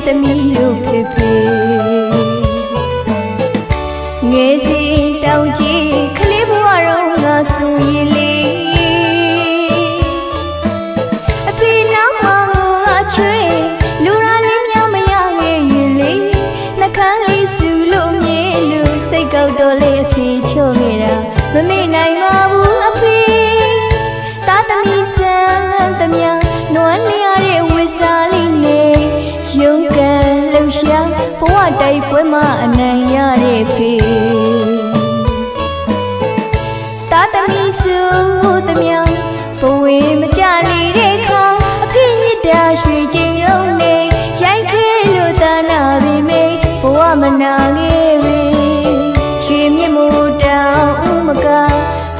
သမီးတို့ဖေဖေငယ်စဉ်တောင်ကြီးကလေးဘဝတော့ငါဆိုရင်လေအဖေနောက်မှာငါချွေလူရလေးများမရခဲ့ရင်လေနှခမ်းလေးစုလို့မြင်လို့စိတ်ကောက်တော့လေအဖေချော့ခဲ့တာမမေ့နိုင်ပါဘူးအဖေသားသမီးဆန်းသမျှနွမ်းလျားတဲ့ဝိစားလေးနဲ့ရုန်းကန်လှူရှားဘဝတိုက်ပွဲမှာအနိုင်ရတဲ့ဖေသားသမီးစုသမျှဘဝမကြလေတဲ့ခါအဖေမြစ်တာရွှေကျင်လုံးနဲ့ရိုက်ခဲလို့တနာပေမေဘဝမနာခဲ့ပေရွှေမြစ်မို့တောင်ဥမက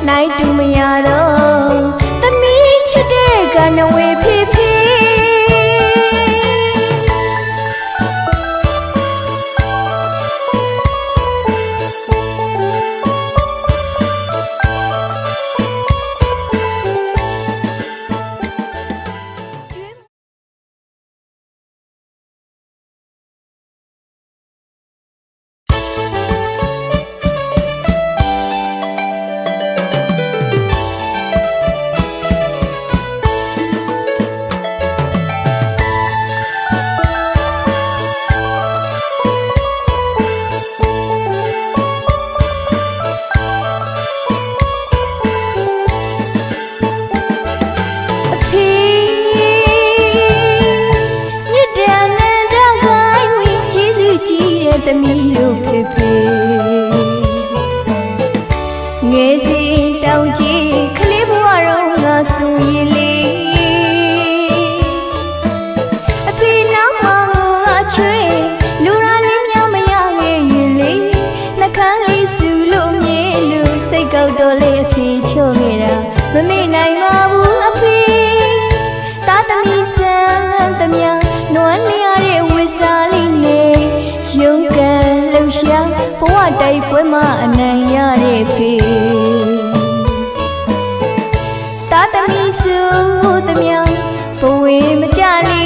နိုင်တူမရတော့သမီးချစ်တဲ့ကနဝေဖေဖေသမီးတို့ဖေဖေငယ်စဉ်တောင်ကြီးကလေးဘဝတော့ငါဆိုရင်လေအဖေနောက်မှာငါချွေလူရလေးများမရခဲ့ရင်လေနှခမ်းလေးစုလို့မြင်လို့စိတ်ကောက်တော့လေအဖေချော့ခဲ့တာမမေ့နိုင်ပါဘူးအဖေသားသမီးဆန်းသမျှနွမ်းလျားတဲ့ဝိစားလေးနဲ့ရုန်းကန်လှူရှားဘဝတိုက်ပွဲမှာအနိုင်ရတဲ့ဖေသားသမီးစုသမျှဘဝမကြလေ